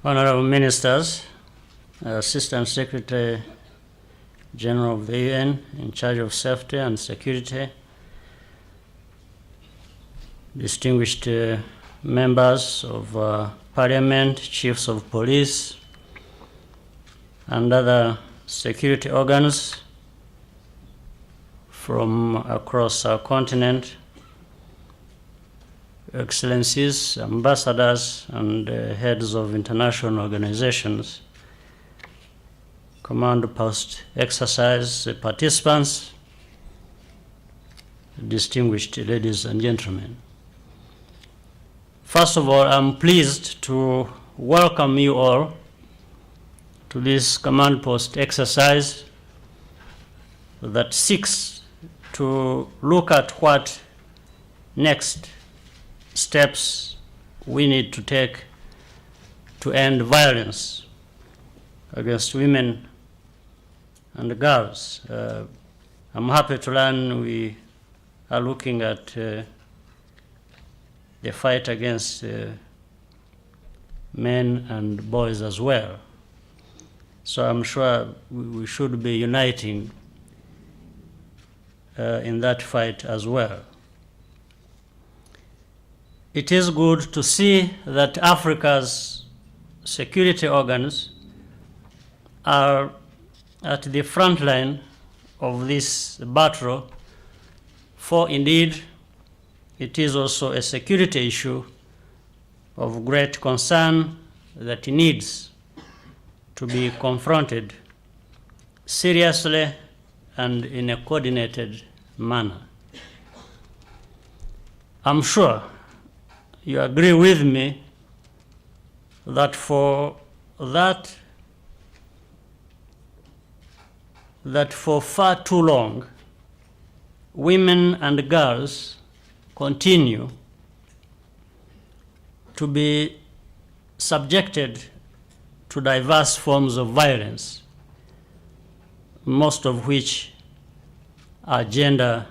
Honorable Ministers, Assistant Secretary General of the UN in charge of safety and security, distinguished members of Parliament, chiefs of police, and other security organs from across our continent, Excellencies, ambassadors, and heads of international organizations, command post exercise participants, distinguished ladies and gentlemen. First of all, I'm pleased to welcome you all to this command post exercise that seeks to look at what next steps we need to take to end violence against women and girls. I'm happy to learn we are looking at the fight against men and boys as well. So I'm sure we should be uniting in that fight as well. It is good to see that Africa's security organs are at the front line of this battle, for indeed it is also a security issue of great concern that needs to be confronted seriously and in a coordinated manner. I'm sure you agree with me that for far too long, women and girls continue to be subjected to diverse forms of violence, most of which are gender-based.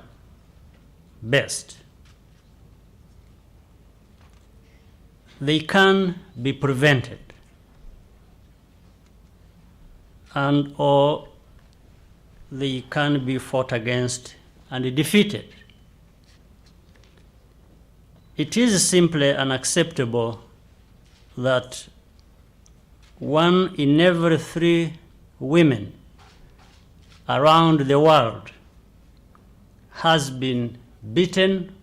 They can be prevented or they can be fought against and defeated. It is simply unacceptable that 1 in every 3 women around the world has been beaten,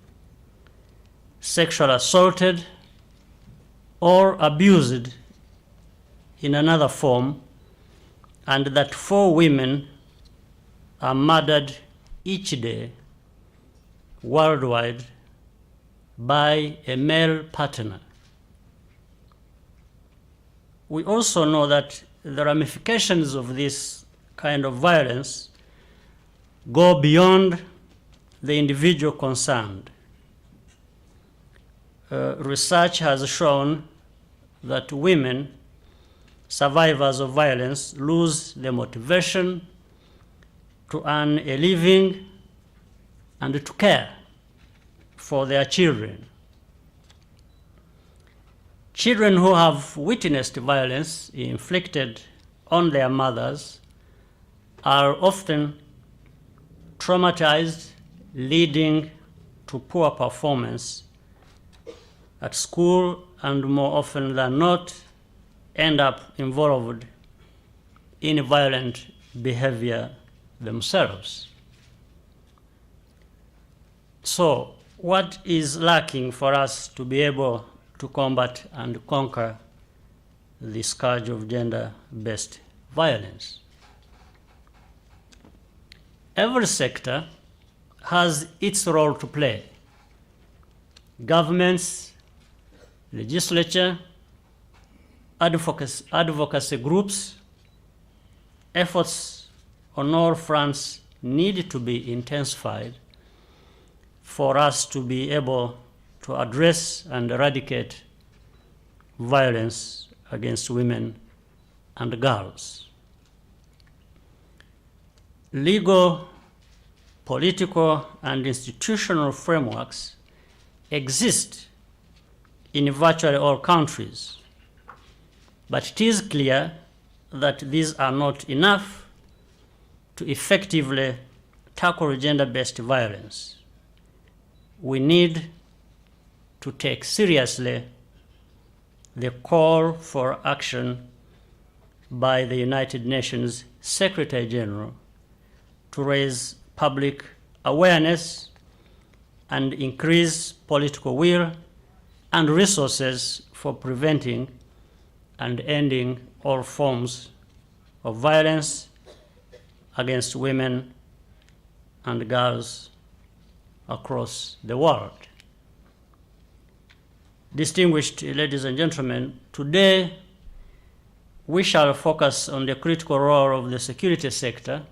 sexually assaulted, or abused in another form, and that 4 women are murdered each day worldwide by a male partner. We also know that the ramifications of this kind of violence go beyond the individual concerned. Research has shown that women, survivors of violence, lose the motivation to earn a living and to care for their children. Children who have witnessed violence inflicted on their mothers are often traumatized, leading to poor performance at school, and more often than not end up involved in violent behavior themselves. So, what is lacking for us to be able to combat and conquer the scourge of gender-based violence? Every sector has its role to play. Governments, legislature, advocacy groups, efforts on all fronts need to be intensified for us to be able to address and eradicate violence against women and girls. Legal, political, and institutional frameworks exist in virtually all countries. But it is clear that these are not enough to effectively tackle gender-based violence. We need to take seriously the call for action by the United Nations Secretary General to raise public awareness and increase political will and resources for preventing and ending all forms of violence against women and girls across the world. Distinguished ladies and gentlemen, today we shall focus on the critical role of the security sector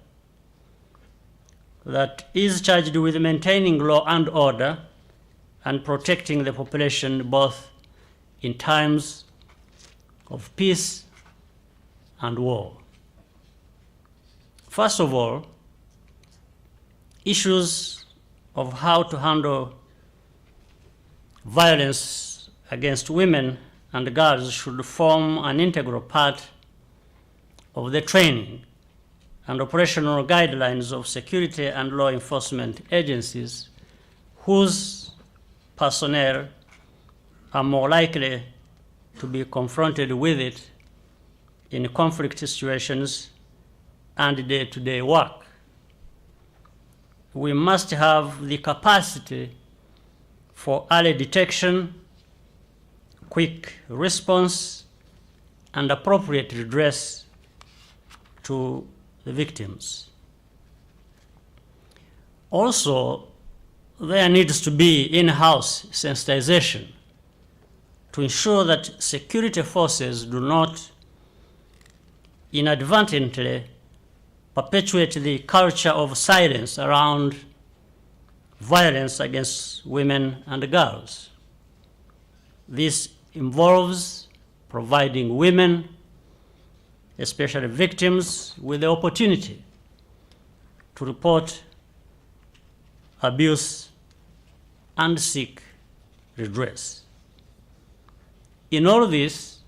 that is charged with maintaining law and order and protecting the population both in times of peace and war. First of all, issues of how to handle violence against women and girls should form an integral part of the training and operational guidelines of security and law enforcement agencies whose personnel are more likely to be confronted with it in conflict situations and day-to-day work. We must have the capacity for early detection, quick response, and appropriate redress to the victims. Also, there needs to be in-house sensitization to ensure that security forces do not inadvertently perpetuate the culture of silence around violence against women and girls. This involves providing women, especially victims, with the opportunity to report abuse and seek redress. In all this,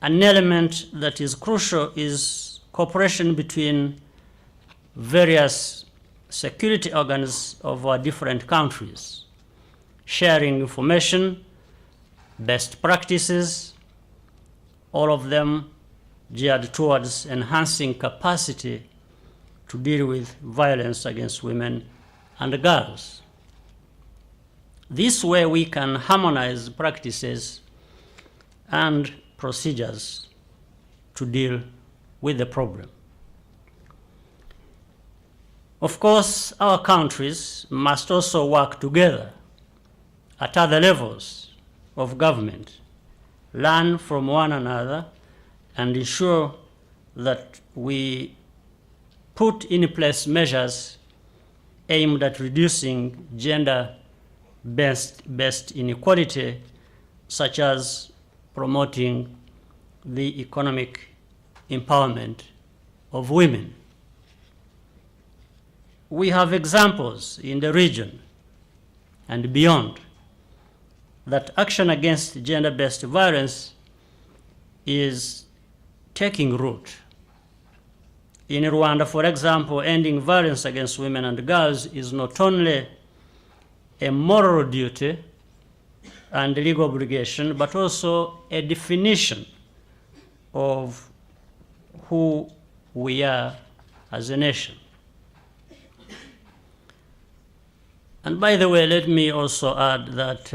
an element that is crucial is cooperation between various security organs of our different countries, sharing information, best practices, all of them geared towards enhancing capacity to deal with violence against women and girls. This way we can harmonize practices and procedures to deal with the problem. Of course, our countries must also work together at other levels of government, learn from one another, and ensure that we put in place measures aimed at reducing gender-based inequality, such as promoting the economic empowerment of women. We have examples in the region and beyond that action against gender-based violence is taking root. In Rwanda, for example, ending violence against women and girls is not only a moral duty and legal obligation, but also a definition of who we are as a nation. And by the way, let me also add that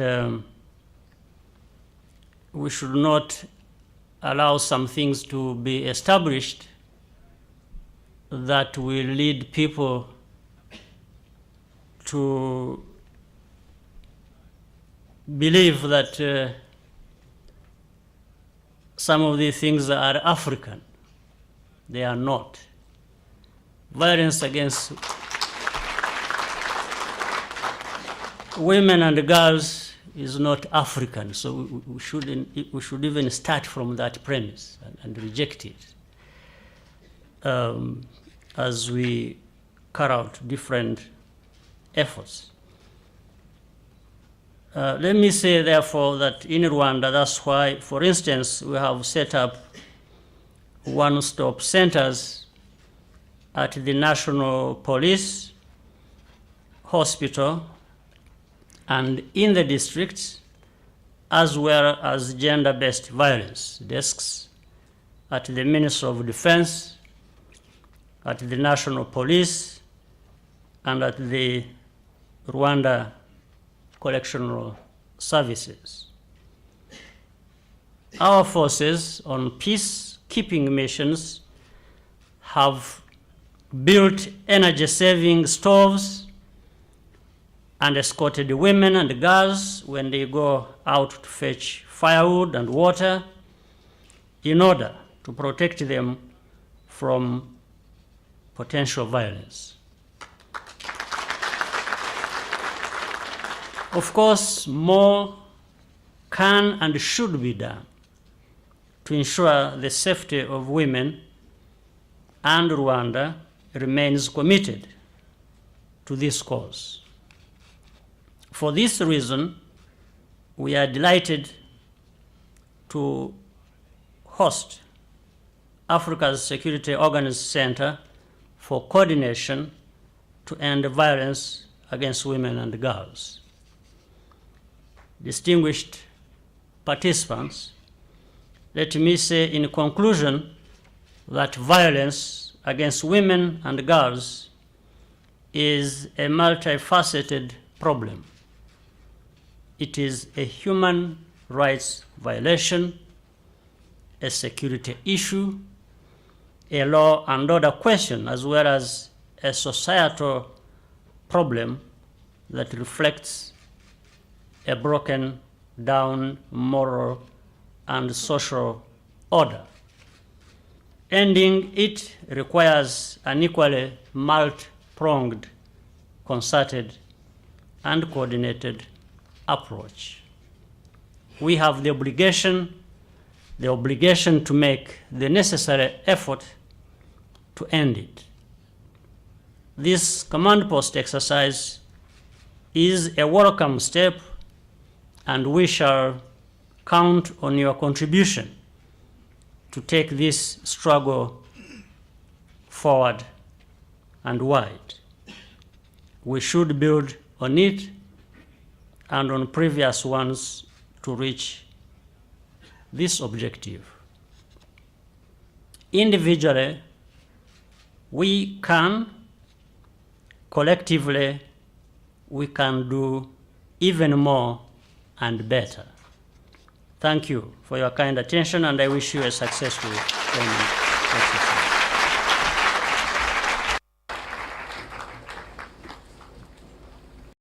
we should not allow some things to be established that will lead people to believe that some of these things are African. They are not. Violence against women and girls is not African, so we should even start from that premise and reject it as we carry out different efforts. Let me say, therefore, that in Rwanda, that's why, for instance, we have set up one-stop centers at the National Police, hospital, and in the districts, as well as gender-based violence desks at the Ministry of Defense, at the National Police, and at the Rwanda Correctional Services. Our forces on peacekeeping missions have built energy-saving stoves and escorted women and girls when they go out to fetch firewood and water in order to protect them from potential violence. Of course, more can and should be done to ensure the safety of women, and Rwanda remains committed to this cause. For this reason, we are delighted to host Africa's Security Organization Center for Coordination to End Violence Against Women and Girls. Distinguished participants, let me say in conclusion that violence against women and girls is a multifaceted problem. It is a human rights violation, a security issue, a law and order question, as well as a societal problem that reflects a broken down moral and social order. Ending it requires an equally multi-pronged, concerted, and coordinated approach. We have the obligation to make the necessary effort to end it. This command post exercise is a welcome step, and we shall count on your contribution to take this struggle forward and wide. We should build on it and on previous ones to reach this objective. Individually, we can, collectively, we can do even more and better. Thank you for your kind attention, and I wish you a successful training exercise.